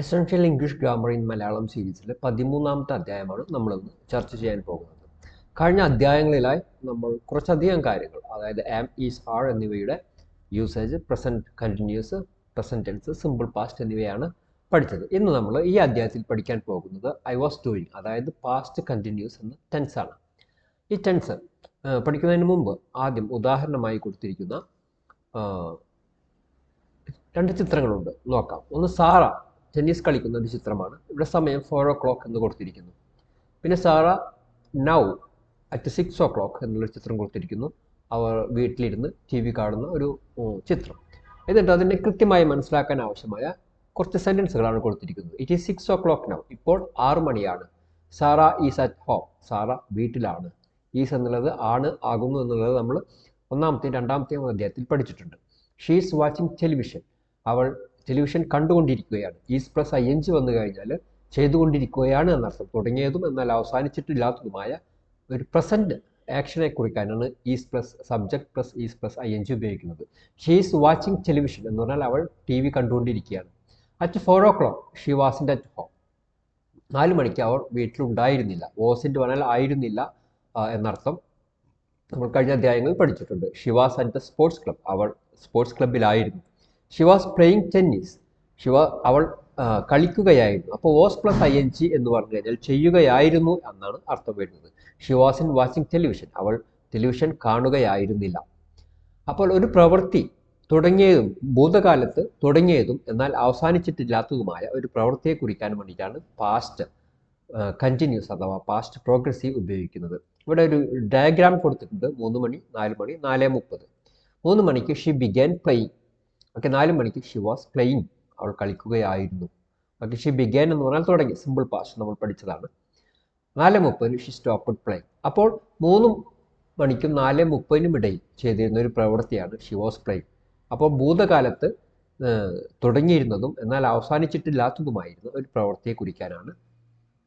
Essential English grammar in Malayalam സീരീസിലെ 13ാമത്തെ അധ്യായമാണ് നമ്മളിന്ന് ചർച്ച ചെയ്യാൻ പോകുന്നത്. കഴിഞ്ഞ അധ്യായങ്ങളിലായി നമ്മൾ കുറച്ചധികം കാര്യങ്ങൾ, അതായത് ആം, ഈസ്, ആർ എന്നിവയുടെ usage, present continuous, present tense, simple past എന്നിവയാണ് പഠിച്ചത്. ഇന്ന് നമ്മൾ ഈ അധ്യായത്തിൽ പഠിക്കാൻ പോകുന്നത് ഐ വാസ് ഡൂയിങ്, അതായത് പാസ്റ്റ് കണ്ടിന്യൂസ് എന്ന ടെൻസാണ്. ഈ ടെൻസ് പഠിക്കുന്നതിന് മുമ്പ് ആദ്യം ഉദാഹരണമായി കൊടുത്തിരിക്കുന്ന രണ്ട് ചിത്രങ്ങളുണ്ട്, നോക്കാം. ഒന്ന് സാറ ടെന്നീസ് കളിക്കുന്ന ഒരു ചിത്രമാണ്. ഇവിടെ സമയം 4:00 എന്ന് കൊടുത്തിരിക്കുന്നു. പിന്നെ സാറ നൗ അറ്റ് 6:00 എന്നുള്ളൊരു ചിത്രം കൊടുത്തിരിക്കുന്നു. അവർ വീട്ടിലിരുന്ന് TV കാണുന്ന ഒരു ചിത്രം. എന്നിട്ട് അതിനെ കൃത്യമായി മനസ്സിലാക്കാൻ ആവശ്യമായ കുറച്ച് സെൻറ്റൻസുകളാണ് കൊടുത്തിരിക്കുന്നത്. ഇറ്റ് ഈസ് 6:00 നൗ, ഇപ്പോൾ 6 മണിയാണ്. Sarah is at home, Sarah വീട്ടിലാണ്. ഈസ് എന്നുള്ളത് ആണ്, ആകുന്നു എന്നുള്ളത് നമ്മൾ ഒന്നാമത്തെയും രണ്ടാമത്തെയും അധ്യായത്തിൽ പഠിച്ചിട്ടുണ്ട്. ഷീ ഈസ് വാച്ചിങ് ടെലിവിഷൻ, അവൾ ടെലിവിഷൻ കണ്ടുകൊണ്ടിരിക്കുകയാണ്. ഈസ് പ്ലസ് ING വന്നു കഴിഞ്ഞാൽ ചെയ്തുകൊണ്ടിരിക്കുകയാണ് എന്നർത്ഥം. തുടങ്ങിയതും എന്നാൽ അവസാനിച്ചിട്ടില്ലാത്തതുമായ ഒരു പ്രസൻറ്റ് ആക്ഷനെ കുറിക്കാനാണ് is plus subject plus is plus ING ഉപയോഗിക്കുന്നത്. ഷീ ഈസ് വാച്ചിങ് ടെലിവിഷൻ എന്ന് പറഞ്ഞാൽ അവൾ TV കണ്ടുകൊണ്ടിരിക്കുകയാണ്. At 4:00 she wasn't at home, 4 മണിക്ക് അവർ വീട്ടിലുണ്ടായിരുന്നില്ല. വാസിൻ്റ് പറഞ്ഞാൽ ആയിരുന്നില്ല എന്നർത്ഥം. നമ്മൾ കഴിഞ്ഞ അധ്യായങ്ങളിൽ പഠിച്ചിട്ടുണ്ട്. She was at the sports club, അവൾ സ്പോർട്സ് ക്ലബ്ബിലായിരുന്നു. ഷി വാസ് പ്ലേയിങ് ടെന്നീസ്, അവൾ കളിക്കുകയായിരുന്നു. അപ്പോൾ വാസ് പ്ലസ് ING എന്ന് പറഞ്ഞു കഴിഞ്ഞാൽ ചെയ്യുകയായിരുന്നു എന്നാണ് അർത്ഥം വരുന്നത്. She was in watching television, അവൾ ടെലിവിഷൻ കാണുകയായിരുന്നില്ല. അപ്പോൾ ഒരു പ്രവൃത്തി തുടങ്ങിയതും ഭൂതകാലത്ത് തുടങ്ങിയതും എന്നാൽ അവസാനിച്ചിട്ടില്ലാത്തതുമായ ഒരു പ്രവൃത്തിയെ കുറിക്കാൻ വേണ്ടിയിട്ടാണ് പാസ്റ്റ് കണ്ടിന്യൂസ് അഥവാ പാസ്റ്റ് പ്രോഗ്രസീവ് ഉപയോഗിക്കുന്നത്. ഇവിടെ ഒരു ഡയഗ്രാം കൊടുത്തിട്ടുണ്ട്. 3 മണി, 4 മണി, 4:30. 3 മണിക്ക് ഷി ബിഗാൻ പ്ലേയിങ്. ഓക്കെ, 4 മണിക്ക് ഷി വാസ് പ്ലേയിങ്, അവൾ കളിക്കുകയായിരുന്നു. ഓക്കെ, ഷി ബിഗാൻ എന്ന് പറഞ്ഞാൽ തുടങ്ങി, സിമ്പിൾ പാസ്റ്റ് നമ്മൾ പഠിച്ചതാണ്. 4:30 ഷി സ്റ്റോപ്പ്ഡ് പ്ലേയിങ്. അപ്പോൾ 3 മണിക്കും 4:30 ഇടയിൽ ചെയ്തിരുന്ന ഒരു പ്രവൃത്തിയാണ് ഷി വാസ് പ്ലേയിങ്. അപ്പോൾ ഭൂതകാലത്ത് തുടങ്ങിയിരുന്നതും എന്നാൽ അവസാനിച്ചിട്ടില്ലാത്തതുമായിരുന്ന ഒരു പ്രവൃത്തിയെ കുറിക്കാനാണ്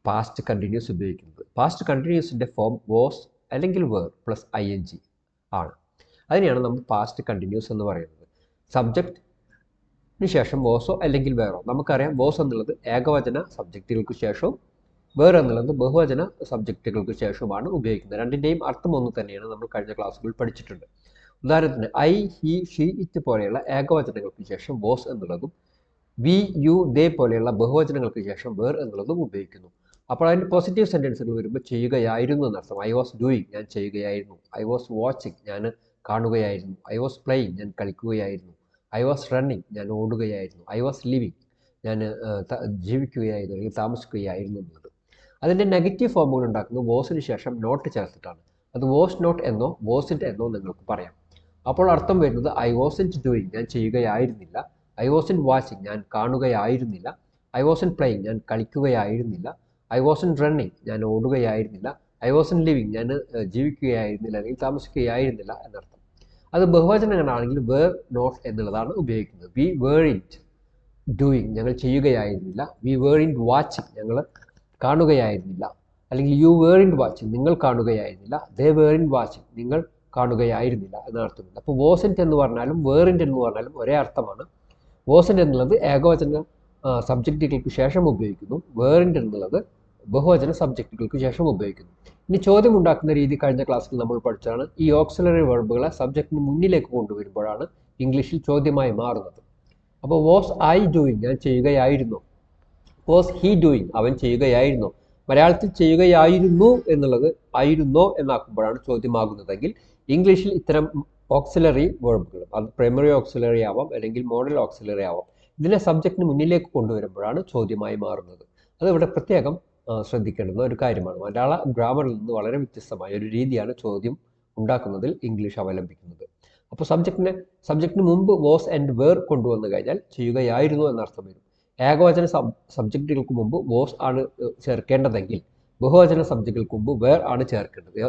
പാസ്റ്റ് കണ്ടിന്യൂസ് ഉപയോഗിക്കുന്നത്. പാസ്റ്റ് കണ്ടിന്യൂസിൻ്റെ ഫോം വാസ് അല്ലെങ്കിൽ വേർ പ്ലസ് ING ആണ്. അതിനെയാണ് നമ്മൾ പാസ്റ്റ് കണ്ടിന്യൂസ് എന്ന് പറയുന്നത്. സബ്ജക്റ്റിന് ശേഷം വാസോ അല്ലെങ്കിൽ വേറോ. നമുക്കറിയാം വാസ് എന്നുള്ളത് ഏകവചന സബ്ജക്റ്റുകൾക്ക് ശേഷവും വേർ എന്നുള്ളത് ബഹുവചന സബ്ജക്റ്റുകൾക്ക് ശേഷവുമാണ് ഉപയോഗിക്കുന്നത്. രണ്ടിൻ്റെയും അർത്ഥം ഒന്ന് തന്നെയാണ്, നമ്മൾ കഴിഞ്ഞ ക്ലാസ്സുകളിൽ പഠിച്ചിട്ടുണ്ട്. ഉദാഹരണത്തിന് ഐ, ഹി, ഷീ, ഇറ്റ് പോലെയുള്ള ഏകവചനങ്ങൾക്ക് ശേഷം വാസ് എന്നുള്ളതും വി, യു, ദേ പോലെയുള്ള ബഹുവചനങ്ങൾക്ക് ശേഷം വേർ എന്നുള്ളതും ഉപയോഗിക്കുന്നു. അപ്പോൾ അതിൻ്റെ പോസിറ്റീവ് സെൻറ്റൻസുകൾ വരുമ്പോൾ ചെയ്യുകയായിരുന്നു എന്നർത്ഥം. ഐ വാസ് ഡൂയിങ്, ഞാൻ ചെയ്യുകയായിരുന്നു. ഐ വാസ് വാച്ചിങ്, ഞാൻ കാണുകയായിരുന്നു. ഐ വാസ് പ്ലേയിങ്, ഞാൻ കളിക്കുകയായിരുന്നു. ഐ വാസ് റണ്ണിങ്, ഞാൻ ഓടുകയായിരുന്നു. ഐ വാസ് ലിവിങ്, ഞാൻ ജീവിക്കുകയായിരുന്നു അല്ലെങ്കിൽ താമസിക്കുകയായിരുന്നു എന്നുള്ളത്. അതിൻ്റെ നെഗറ്റീവ് ഫോമുകൾ ഉണ്ടാക്കുന്നത് വാസിന് ശേഷം നോട്ട് ചേർത്തിട്ടാണ്. അത് വാസ് നോട്ട് എന്നോ വാസിൻ്റ് എന്നോ നിങ്ങൾക്ക് പറയാം. അപ്പോൾ അർത്ഥം വരുന്നത് ഐ വാസിൻ്റ് ഡൂയിങ്, ഞാൻ ചെയ്യുകയായിരുന്നില്ല. ഐ വാസിൻ്റ് വാച്ചിങ്, ഞാൻ കാണുകയായിരുന്നില്ല. ഐ വാസിൻ്റ് പ്ലേയിങ്, ഞാൻ കളിക്കുകയായിരുന്നില്ല. ഐ വാസിൻ്റ് റണ്ണിങ്, ഞാൻ ഓടുകയായിരുന്നില്ല. ഐ വാസിൻ്റ് ലിവിങ്, ഞാൻ ജീവിക്കുകയായിരുന്നില്ല അല്ലെങ്കിൽ താമസിക്കുകയായിരുന്നില്ല എന്നർത്ഥം. അത് ബഹുവചനങ്ങളാണെങ്കിൽ വേർ നോട്ട് എന്നുള്ളതാണ് ഉപയോഗിക്കുന്നത്. വി വേർ ഇൻറ്റ് ഡൂയിങ്, ഞങ്ങൾ ചെയ്യുകയായിരുന്നില്ല. വി വേർ ഇൻറ്റ് വാച്ചിങ്, ഞങ്ങൾ കാണുകയായിരുന്നില്ല. അല്ലെങ്കിൽ യു വേർ ഇൻറ്റ് വാച്ചിങ്, നിങ്ങൾ കാണുകയായിരുന്നില്ല. ദേ വേർ ഇൻറ്റ് വാച്ചിങ്, നിങ്ങൾ കാണുകയായിരുന്നില്ല എന്നർത്ഥമുണ്ട്. അപ്പോൾ വാസൻറ്റ് എന്ന് പറഞ്ഞാലും വേറിൻ്റ് എന്ന് പറഞ്ഞാലും ഒരേ അർത്ഥമാണ്. വാസൻറ്റ് എന്നുള്ളത് ഏകവചന സബ്ജക്റ്റുകൾക്ക് ശേഷം ഉപയോഗിക്കുന്നു. വേറിൻ്റ് എന്നുള്ളത് ബഹുവചന സബ്ജക്റ്റുകൾക്ക് ശേഷം ഉപയോഗിക്കുന്നു. ഇനി ചോദ്യം ഉണ്ടാക്കുന്ന രീതി കഴിഞ്ഞ ക്ലാസ്സിൽ നമ്മൾ പഠിച്ചതാണ്. ഈ ഓക്സിലറി വെർബുകളെ സബ്ജക്റ്റിന് മുന്നിലേക്ക് കൊണ്ടുവരുമ്പോഴാണ് ഇംഗ്ലീഷിൽ ചോദ്യമായി മാറുന്നത്. അപ്പോൾ വാസ് ഐ ഡൂയിങ്, ഞാൻ ചെയ്യുകയായിരുന്നു. വാസ് ഹി ഡൂയിങ്, അവൻ ചെയ്യുകയായിരുന്നു. മലയാളത്തിൽ ചെയ്യുകയായിരുന്നു എന്നുള്ളത് ആയിരുന്നോ എന്നാക്കുമ്പോഴാണ് ചോദ്യമാകുന്നതെങ്കിൽ ഇംഗ്ലീഷിൽ ഇത്തരം ഓക്സിലറി വെർബുകൾ, അത് പ്രൈമറി ഓക്സിലറി ആവാം അല്ലെങ്കിൽ മോഡൽ ഓക്സിലറി ആവാം, ഇതിനെ സബ്ജക്റ്റിന് മുന്നിലേക്ക് കൊണ്ടുവരുമ്പോഴാണ് ചോദ്യമായി മാറുന്നത്. അത് ഇവിടെ പ്രത്യേകം ശ്രദ്ധിക്കേണ്ടുന്ന ഒരു കാര്യമാണ്. മലയാള ഗ്രാമറിൽ നിന്ന് വളരെ വ്യത്യസ്തമായ ഒരു രീതിയാണ് ചോദ്യം ഉണ്ടാക്കുന്നതിൽ ഇംഗ്ലീഷ് അവലംബിക്കുന്നത്. അപ്പോൾ സബ്ജക്റ്റിന് മുമ്പ് വാസ് ആൻഡ് വേർ കൊണ്ടുവന്നു കഴിഞ്ഞാൽ ചെയ്യുകയായിരുന്നു എന്നർത്ഥം വരും. ഏകവചന സബ്ജക്റ്റുകൾക്ക് മുമ്പ് വാസ് ആണ് ചേർക്കേണ്ടതെങ്കിൽ ബഹുവചന സബ്ജക്റ്റുകൾക്ക് മുമ്പ് വേർ ആണ് ചേർക്കേണ്ടത്.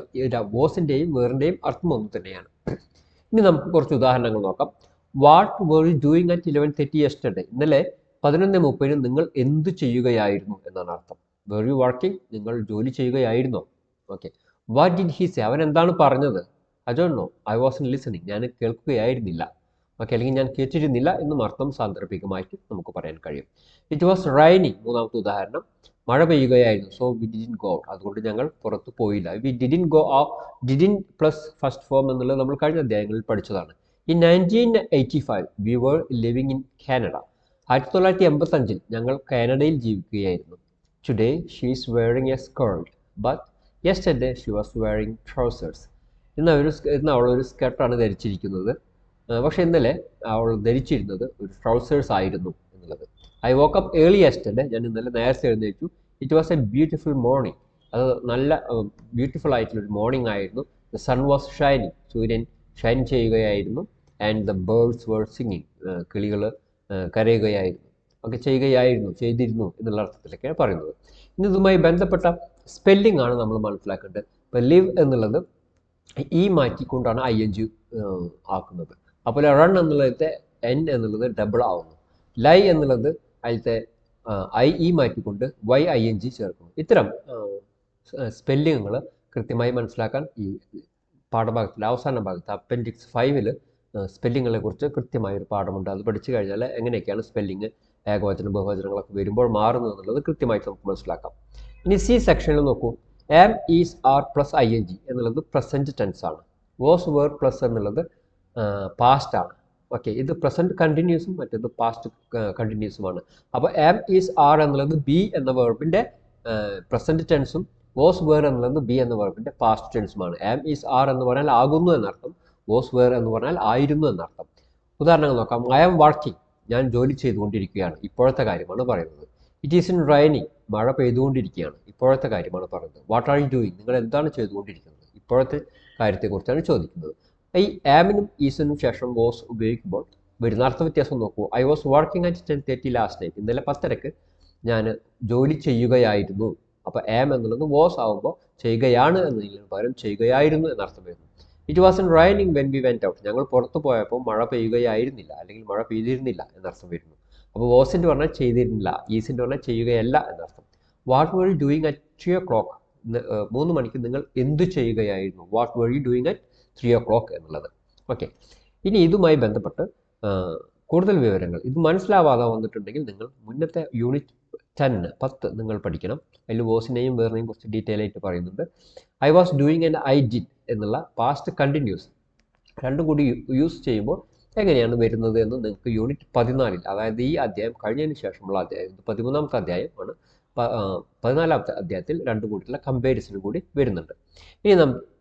വാസിൻ്റെയും വേറിൻ്റെയും അർത്ഥം ഒന്ന് തന്നെയാണ്. ഇനി നമുക്ക് കുറച്ച് ഉദാഹരണങ്ങൾ നോക്കാം. What were you doing at 11:30 yesterday, ഇന്നലെ 11:30 നിങ്ങൾ എന്ത് ചെയ്യുകയായിരുന്നു എന്നാണ് അർത്ഥം. വേർ യു വർക്കിംഗ്, നിങ്ങൾ ജോലി ചെയ്യുകയായിരുന്നോ? Okay. What did he say, അവൻ എന്താണ് പറഞ്ഞത്? I don't know, I wasn't listening, ഞാൻ കേൾക്കുകയായിരുന്നില്ല. ഓക്കെ, അല്ലെങ്കിൽ ഞാൻ കേട്ടിരുന്നില്ല എന്നും അർത്ഥം സാന്ദർഭികമായിട്ട് നമുക്ക് പറയാൻ കഴിയും. ഇറ്റ് വാസ് റൈനിങ്, മൂന്നാമത്തെ ഉദാഹരണം, മഴ പെയ്യുകയായിരുന്നു. So we didn't go out, അതുകൊണ്ട് ഞങ്ങൾ പുറത്ത് പോയില്ല. We didn't go out, didn't plus first form എന്നുള്ളത് നമ്മൾ കഴിഞ്ഞ അധ്യായങ്ങളിൽ പഠിച്ചതാണ്. In 1985 we were living in Canada, 1985 ഞങ്ങൾ കാനഡയിൽ ജീവിക്കുകയായിരുന്നു. Today she is wearing a skirt but yesterday she was wearing trousers. ഇന്ന് അവൾ ഒരു സ്കർട്ടാണ് ധരിച്ചിരിക്കുന്നത്, പക്ഷേ ഇന്നലെ അവൾ ധരിച്ചിരുന്നത് ഒരു ട്രൗസേഴ്സ് ആയിരുന്നു എന്നുള്ളത്. I woke up early yesterday, ഞാൻ ഇന്നലെ നേരത്തെ എഴുന്നേറ്റു. It was a beautiful morning, അത് നല്ല ബ്യൂട്ടിഫുൾ ആയിട്ടുള്ളൊരു മോർണിംഗ് ആയിരുന്നു. ദ സൺ വാസ് ഷൈനിങ്, സൂര്യൻ ഷൈൻ ചെയ്യുകയായിരുന്നു. And the birds were singing, കിളികൾ കരയുകയായിരുന്നു. ഒക്കെ ചെയ്തിരുന്നു എന്നുള്ള അർത്ഥത്തിലൊക്കെയാണ് പറയുന്നത്. ഇനി ഇതുമായി ബന്ധപ്പെട്ട സ്പെല്ലിംഗ് ആണ് നമ്മൾ മനസ്സിലാക്കേണ്ടത്. ഇപ്പോൾ ലിവ് എന്നുള്ളത് ഈ മാറ്റിക്കൊണ്ടാണ് ING ആക്കുന്നത്. അപ്പോൾ റൺ എന്നുള്ളതിലത്തെ N എന്നുള്ളത് ഡബിൾ ആവുന്നു. ലൈ എന്നുള്ളത് അതിലത്തെ IE മാറ്റിക്കൊണ്ട് YING ചേർക്കുന്നു. ഇത്തരം സ്പെല്ലിങ്ങുകൾ കൃത്യമായി മനസ്സിലാക്കാൻ ഈ പാഠഭാഗത്തിൻ്റെ അവസാന ഭാഗത്ത് അപ്പൻഡിക്സ് 5-ൽ സ്പെല്ലിങ്ങുകളെ കുറിച്ച് കൃത്യമായൊരു പാഠമുണ്ട്. അത് പഠിച്ചു കഴിഞ്ഞാൽ എങ്ങനെയൊക്കെയാണ് സ്പെല്ലിങ് ഏകവചനം ബഹുവചനങ്ങളൊക്കെ വരുമ്പോൾ മാറുന്നത് എന്നുള്ളത് കൃത്യമായിട്ട് നമുക്ക് മനസ്സിലാക്കാം. ഇനി C സെക്ഷനിൽ നോക്കൂ. am, is, are plus ING എന്നുള്ളത് പ്രസൻറ്റ് ടെൻസ് ആണ്. വാസ്, വേർ പ്ലസ് എന്നുള്ളത് പാസ്റ്റ് ആണ്. ഓക്കെ, ഇത് പ്രസൻറ്റ് കണ്ടിന്യൂസും മറ്റേത് പാസ്റ്റ് കണ്ടിന്യൂസുമാണ്. അപ്പോൾ am, is, are എന്നുള്ളത് ബി എന്ന വെർബിൻ്റെ പ്രസൻറ്റ് ടെൻസും വാസ്, വേർ എന്നുള്ളത് ബി എന്ന വെർബിൻ്റെ പാസ്റ്റ് ടെൻസുമാണ്. am, is, are എന്ന് പറഞ്ഞാൽ ആകുന്നു എന്നർത്ഥം. വാസ്, വേർ എന്ന് പറഞ്ഞാൽ ആയിരുന്നു എന്നർത്ഥം. ഉദാഹരണങ്ങൾ നോക്കാം. I am working, ഞാൻ ജോലി ചെയ്തുകൊണ്ടിരിക്കുകയാണ്, ഇപ്പോഴത്തെ കാര്യമാണ് പറയുന്നത്. ഇറ്റ് ഈസ് ഇൻ റൈനിങ്, മഴ പെയ്തുകൊണ്ടിരിക്കുകയാണ്, ഇപ്പോഴത്തെ കാര്യമാണ് പറയുന്നത്. വാട്ട് ആർ യു ഡൂയിങ്, നിങ്ങൾ എന്താണ് ചെയ്തുകൊണ്ടിരിക്കുന്നത്, ഇപ്പോഴത്തെ കാര്യത്തെക്കുറിച്ചാണ് ചോദിക്കുന്നത്. ഈ ആമിനും ഈസിനും ശേഷം വാസ് ഉപയോഗിക്കുമ്പോൾ വരുന്ന അർത്ഥ വ്യത്യാസം നോക്കൂ. I was working at 10:30 last night, ഇന്നലെ 10:30 ഞാൻ ജോലി ചെയ്യുകയായിരുന്നു. അപ്പോൾ ആം എന്നുള്ളത് വാസ് ആകുമ്പോൾ ചെയ്യുകയാണ് എന്നതിന് പകരം ചെയ്യുകയായിരുന്നു എന്നർത്ഥം വരുന്നു. It was in raining when we went out, ഞങ്ങൾ പുറത്ത് പോയപ്പോൾ മഴ പെയ്യുകയായിരുന്നില്ല അല്ലെങ്കിൽ മഴ പെയ്തിരുന്നില്ല എന്നർത്ഥം വരുന്നു. അപ്പോൾ വാസിൻ്റെ പറഞ്ഞാൽ ചെയ്തിരുന്നില്ല, ഈസിൻ്റെ പറഞ്ഞാൽ ചെയ്യുകയല്ല എന്നർത്ഥം. What were you doing at 3 o'clock, 3 മണിക്ക് നിങ്ങൾ എന്ത് ചെയ്യുകയായിരുന്നു. What were you doing at 3 o'clock എന്നുള്ളത്. ഓക്കെ, ഇനി ഇതുമായി ബന്ധപ്പെട്ട് കൂടുതൽ വിവരങ്ങൾ ഇത് മനസ്സിലാവാതെ വന്നിട്ടുണ്ടെങ്കിൽ നിങ്ങൾ മുന്നത്തെ യൂണിറ്റ് 10 നിങ്ങൾ പഠിക്കണം. അതിൽ വാസിനെയും വേറിനെയും കുറിച്ച് ഡീറ്റെയിൽ ആയിട്ട് പറയുന്നുണ്ട്. I was doing and I did എന്നുള്ള പാസ്റ്റ് കണ്ടിന്യൂസ് രണ്ടും കൂടി യൂസ് ചെയ്യുമ്പോൾ എങ്ങനെയാണ് വരുന്നത് എന്ന് നിങ്ങൾക്ക് യൂണിറ്റ് 14, അതായത് ഈ അധ്യായം കഴിഞ്ഞതിന് ശേഷമുള്ള അധ്യായം, ഇത് 13ാമത്തെ അധ്യായമാണ്. 14ാമത്തെ അധ്യായത്തിൽ രണ്ടും കൂടിയുള്ള കമ്പാരിസനും കൂടി വരുന്നുണ്ട്. ഇനി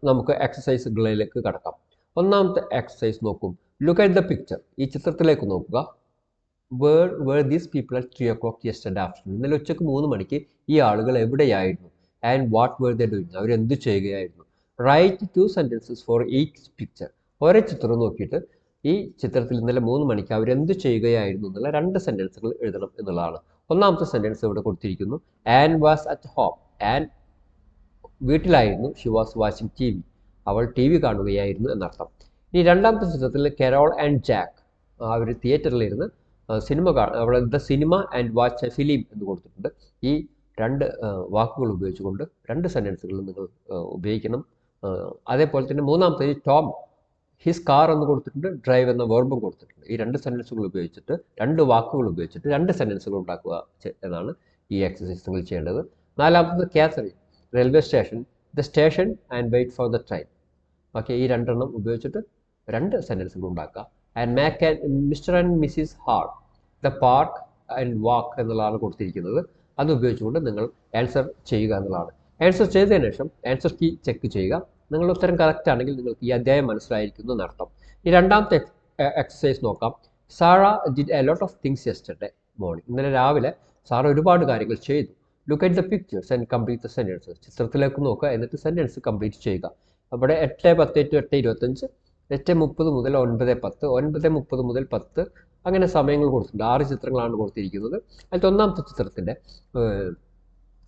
നമുക്ക് എക്സസൈസുകളിലേക്ക് കടക്കാം. ഒന്നാമത്തെ എക്സസൈസ് നോക്കും. ലുക്ക് അറ്റ് ദ പിക്ചർ, ഈ ചിത്രത്തിലേക്ക് നോക്കുക. Where these people at 3 o'clock yesterday afternoon, ഇന്നലെ ഉച്ചയ്ക്ക് 3 മണിക്ക് ഈ ആളുകൾ എവിടെയായിരുന്നു. And what were they doing, അവരെന്ത് ചെയ്യുകയായിരുന്നു. Write 2 sentences for each picture, ഒരേ ചിത്രം നോക്കിയിട്ട് ഈ ചിത്രത്തിൽ ഇന്നലെ 3 മണിക്ക് അവരെന്ത് ചെയ്യുകയായിരുന്നു എന്നുള്ള 2 സെൻറ്റൻസുകൾ എഴുതണം എന്നുള്ളതാണ്. ഒന്നാമത്തെ സെൻറ്റൻസ് ഇവിടെ കൊടുത്തിരിക്കുന്നു. Ann was at home, Ann വീട്ടിലായിരുന്നു. ഷി വാസ് വാച്ചിങ് TV, അവൾ TV കാണുകയായിരുന്നു എന്നർത്ഥം. ഇനി രണ്ടാമത്തെ ചിത്രത്തിൽ കരോൾ ആൻഡ് ജാക്ക്, അവർ തിയേറ്ററിലിരുന്ന് സിനിമ അവിടെ the cinema and watch a film എന്ന് കൊടുത്തിട്ടുണ്ട്. ഈ 2 വാക്കുകൾ ഉപയോഗിച്ചുകൊണ്ട് 2 സെൻറ്റൻസുകൾ നിങ്ങൾ ഉപയോഗിക്കണം. അതേപോലെ തന്നെ മൂന്നാമത്തെ ടോം ഹിസ് കാർ എന്ന് കൊടുത്തിട്ടുണ്ട്, ഡ്രൈവ് എന്ന വെർബും കൊടുത്തിട്ടുണ്ട്. ഈ 2 സെൻറ്റൻസുകൾ ഉപയോഗിച്ചിട്ട് 2 വാക്കുകൾ ഉപയോഗിച്ചിട്ട് 2 സെൻറ്റൻസുകൾ ഉണ്ടാക്കുക എന്നാണ് ഈ എക്സസൈസ് നിങ്ങൾ ചെയ്യേണ്ടത്. നാലാമത്തത് Catherine, railway station, the station and wait for the train. Okay, ഈ 2 എണ്ണം ഉപയോഗിച്ചിട്ട് 2 സെൻറ്റൻസുകൾ ഉണ്ടാക്കുക. And Mr and Mrs Hall, the park and walk എന്നുള്ളതാണ് കൊടുത്തിരിക്കുന്നത്. അത് ഉപയോഗിച്ചുകൊണ്ട് നിങ്ങൾ ആൻസർ ചെയ്യുക എന്നുള്ളതാണ്. ആൻസർ ചെയ്തതിന് ശേഷം ആൻസർ കീ ചെക്ക് ചെയ്യുക. നിങ്ങളുടെ ഉത്തരം കറക്റ്റ് ആണെങ്കിൽ നിങ്ങൾക്ക് ഈ അധ്യായം മനസ്സിലായിരിക്കുന്നു എന്നർത്ഥം. ഈ രണ്ടാമത്തെ എക്സസൈസ് നോക്കാം. Sarah did a lot of things yesterday morning, ഇന്നലെ രാവിലെ സാറ ഒരുപാട് കാര്യങ്ങൾ ചെയ്തു. Look at the pictures and complete the sentences, ചിത്രത്തിലേക്ക് നോക്കുക എന്നിട്ട് സെൻറ്റൻസ് കംപ്ലീറ്റ് ചെയ്യുക. അവിടെ 8:10 to 8:25, 8:30 മുതൽ 9:10, 9:30 മുതൽ 10, അങ്ങനെ സമയങ്ങൾ കൊടുത്തിട്ടുണ്ട്. 6 ചിത്രങ്ങളാണ് കൊടുത്തിരിക്കുന്നത്. അതിൽ ഒന്നാമത്തെ ചിത്രത്തിൻ്റെ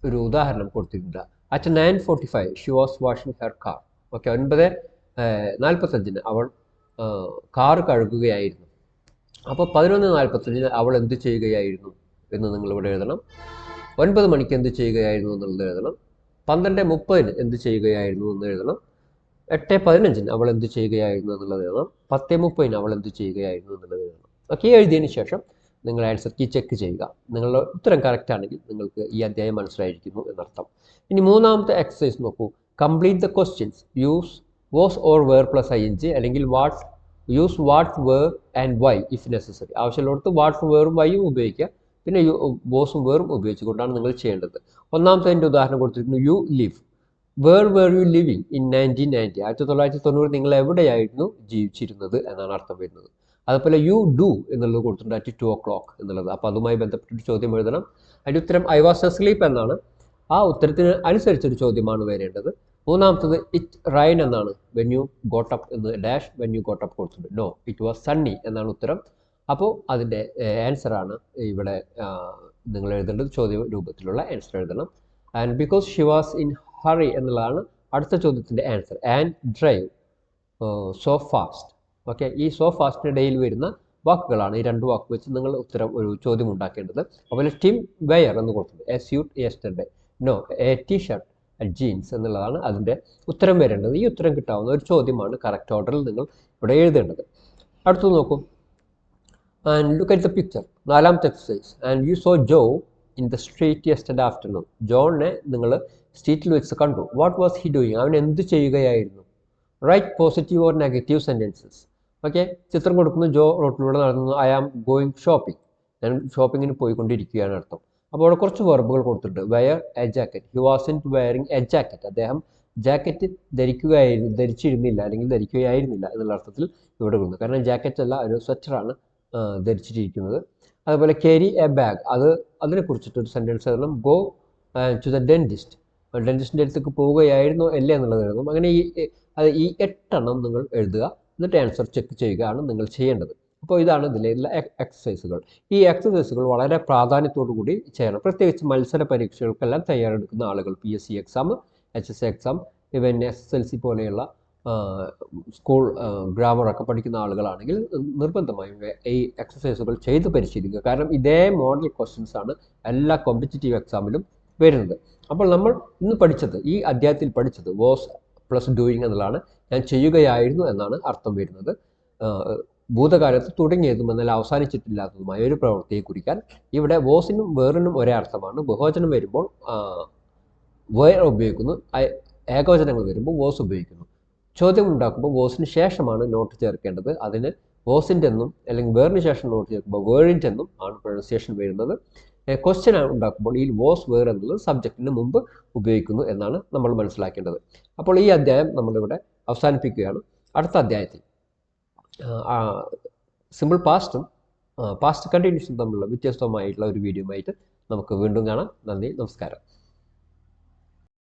ഒരു ഉദാഹരണം കൊടുത്തിട്ടുണ്ട്. At 9:45 she was washing her car. Okay, 9:45 അവൾ കാർ കഴുകുകയായിരുന്നു. അപ്പോൾ 11:45 അവൾ എന്ത് ചെയ്യുകയായിരുന്നു എന്ന് നിങ്ങളിവിടെ എഴുതണം. 9 മണിക്ക് എന്ത് ചെയ്യുകയായിരുന്നു എന്നുള്ളത് എഴുതണം. 12:30 എന്ത് ചെയ്യുകയായിരുന്നു എന്ന് എഴുതണം. 8:15 അവൾ എന്ത് ചെയ്യുകയായിരുന്നു എന്നുള്ളത് എഴുതണം. 10:30 അവൾ എന്ത് ചെയ്യുകയായിരുന്നു എന്നുള്ളത് എഴുതണം. ഓക്കെ, എഴുതിയതിന് ശേഷം നിങ്ങൾ ആൻസർ കീ ചെക്ക് ചെയ്യുക. നിങ്ങളുടെ ഉത്തരം കറക്റ്റ് ആണെങ്കിൽ നിങ്ങൾക്ക് ഈ അധ്യായം മനസ്സിലായിരിക്കുന്നു എന്നർത്ഥം. ഇനി മൂന്നാമത്തെ എക്സസൈസ് നോക്കൂ. Complete the questions. Use was or were plus ing അല്ലെങ്കിൽ what use what were and why if necessary. ആവശ്യമുള്ളിടത്ത് വാട്ട് വേറും വൈയും ഉപയോഗിക്കുക. പിന്നെ വാസും വേറും ഉപയോഗിച്ചുകൊണ്ടാണ് നിങ്ങൾ ചെയ്യേണ്ടത്. ഒന്നാമത്തെ ഉദാഹരണം കൊടുത്തിരിക്കുന്നു. You live. Where were you living in 1990. 1990 നിങ്ങൾ എവിടെയായിരുന്നു ജീവിച്ചിരുന്നത് എന്നാണ് അർത്ഥം വരുന്നത്. അതുപോലെ യു ഡു എന്നുള്ളത് കൊടുത്തിട്ടുണ്ട് അറ്റ് 2 o'clock എന്നുള്ളത്. അപ്പോൾ അതുമായി ബന്ധപ്പെട്ടൊരു ചോദ്യം എഴുതണം. അതിൻ്റെ ഉത്തരം ഐ വാസ് അസ്ലീപ്പ് എന്നാണ്. ആ ഉത്തരത്തിന് അനുസരിച്ചൊരു ചോദ്യമാണ് വരേണ്ടത്. മൂന്നാമത്തത് ഇറ്റ് റൈൻ എന്നാണ്. വെൻ യു ഗോട്ട് അപ്പ് എന്ന് dash when you got up കൊടുത്തിട്ടുണ്ട്. നോ, ഇറ്റ് വാസ് സണ്ണി എന്നാണ് ഉത്തരം. അപ്പോൾ അതിൻ്റെ ആൻസറാണ് ഇവിടെ നിങ്ങൾ എഴുതേണ്ടത്. ചോദ്യ രൂപത്തിലുള്ള ആൻസർ എഴുതണം. And because she was in hurry എന്നുള്ളതാണ് അടുത്ത ചോദ്യത്തിൻ്റെ answer. And drive so fast. Okay, ഈ സോ ഫാസ്റ്റിനിടയിൽ വരുന്ന വാക്കുകളാണ്. ഈ രണ്ട് വാക്ക് വെച്ച് നിങ്ങൾ ഒരു ചോദ്യം ഉണ്ടാക്കേണ്ടത്. അതുപോലെ ടിം വെയർ എന്ന് കൊടുത്തിട്ടുണ്ട്. A suit yesterday. No, a T shirt, jeans എന്നുള്ളതാണ് അതിൻ്റെ ഉത്തരം വരേണ്ടത്. ഈ ഉത്തരം കിട്ടാവുന്ന ഒരു ചോദ്യമാണ് കറക്റ്റ് ഓർഡറിൽ നിങ്ങൾ ഇവിടെ എഴുതേണ്ടത്. അടുത്തത് നോക്കൂ. And look at the picture. നാലാമത്തെ exercise. And you saw Joe in the street yesterday afternoon. ജോണിനെ നിങ്ങൾ സ്ട്രീറ്റിൽ വെച്ച് കണ്ടു. What was he doing? അവൻ എന്ത് ചെയ്യുകയായിരുന്നു? Write positive or negative sentences. Okay, ചിത്രം കൊടുക്കുന്നു. ജോ റോട്ടിലൂടെ നടന്നു. I am going shopping. ഞാൻ ഷോപ്പിങ്ങിന് പോയിക്കൊണ്ടിരിക്കുകയാണ് അർത്ഥം. അപ്പോൾ അവിടെ കുറച്ച് വെർബുകൾ കൊടുത്തിട്ടുണ്ട്. Wear a jacket. He wasn't wearing a jacket. അദ്ദേഹം ജാക്കറ്റ് ധരിച്ചിരുന്നില്ല അല്ലെങ്കിൽ ധരിക്കുകയായിരുന്നില്ല എന്നുള്ള അർത്ഥത്തിൽ ഇവിടെ കൊടുക്കുന്നു. കാരണം ജാക്കറ്റ് അല്ല, ഒരു സ്വെറ്ററാണ് ധരിച്ചിരിക്കുന്നത്. അതുപോലെ ക്യാരി എ ബാഗ്. അതിനെക്കുറിച്ചിട്ടൊരു സെൻറ്റൻസ് എഴുതണം. Go to the dentist. ഡെൻറ്റിസ്റ്റിൻ്റെ അടുത്തേക്ക് പോവുകയായിരുന്നോ അല്ലേ എന്നുള്ളത് എഴുതണം. അങ്ങനെ ഈ 8 നിങ്ങൾ എഴുതുക. എന്നിട്ട് ആൻസർ ചെക്ക് ചെയ്യുകയാണ് നിങ്ങൾ ചെയ്യേണ്ടത്. അപ്പോൾ ഇതാണ് ഇതിലുള്ള എക്സസൈസുകൾ. ഈ എക്സസൈസുകൾ വളരെ പ്രാധാന്യത്തോടു കൂടി ചെയ്യണം. പ്രത്യേകിച്ച് മത്സര പരീക്ഷകൾക്കെല്ലാം തയ്യാറെടുക്കുന്ന ആളുകൾ, PSC എക്സാം, HSC എക്സാം, ഇവൻ SSLC പോലെയുള്ള സ്കൂൾ ഗ്രാമറൊക്കെ പഠിക്കുന്ന ആളുകളാണെങ്കിൽ നിർബന്ധമായും ഈ എക്സസൈസുകൾ ചെയ്ത് പരിശീലിക്കുക. കാരണം ഇതേ മോഡൽ ക്വസ്റ്റ്യൻസ് ആണ് എല്ലാ കോമ്പറ്റിറ്റീവ് എക്സാമിലും വരുന്നത്. അപ്പോൾ നമ്മൾ ഇന്ന് പഠിച്ചത്, ഈ അധ്യായത്തിൽ പഠിച്ചത് വാസ് പ്ലസ് ഡൂയിങ് എന്നുള്ളതാണ്. ഞാൻ ചെയ്യുകയായിരുന്നു എന്നാണ് അർത്ഥം വരുന്നത്. ഭൂതകാലത്ത് തുടങ്ങിയതും എന്നാൽ അവസാനിച്ചിട്ടില്ലാത്തതുമായ ഒരു പ്രവൃത്തിയെ കുറിക്കാൻ ഇവിടെ വോസിനും വേറിനും ഒരേ അർത്ഥമാണ്. ബഹുവചനം വരുമ്പോൾ വേർ ഉപയോഗിക്കുന്നു, ഏകവചനങ്ങൾ വരുമ്പോൾ വോസ് ഉപയോഗിക്കുന്നു. ചോദ്യം ഉണ്ടാക്കുമ്പോൾ വോസിന് ശേഷമാണ് നോട്ട് ചേർക്കേണ്ടത്. അതിന് വോസിൻ്റെ എന്നും അല്ലെങ്കിൽ വേറിന് ശേഷം നോട്ട് ചേർക്കുമ്പോൾ വേറിൻ്റെ എന്നും ആണ് പ്രൊനൗൺസിയേഷൻ വരുന്നത്. ക്വസ്റ്റ്യൻ ഉണ്ടാക്കുമ്പോൾ ഈ വോസ് വേർ എന്നുള്ളത് സബ്ജക്റ്റിന് മുമ്പ് ഉപയോഗിക്കുന്നു എന്നാണ് നമ്മൾ മനസ്സിലാക്കേണ്ടത്. അപ്പോൾ ഈ അധ്യായം നമ്മളിവിടെ അവസാനിപ്പിക്കുകയാണ്. അടുത്ത അധ്യായത്തിൽ സിമ്പിൾ പാസ്റ്റും പാസ്റ്റ് കണ്ടിന്യൂസും തമ്മിലുള്ള വ്യത്യസ്തമായിട്ടുള്ള ഒരു വീഡിയോ ആയിട്ട് നമുക്ക് വീണ്ടും കാണാം. നന്ദി, നമസ്കാരം.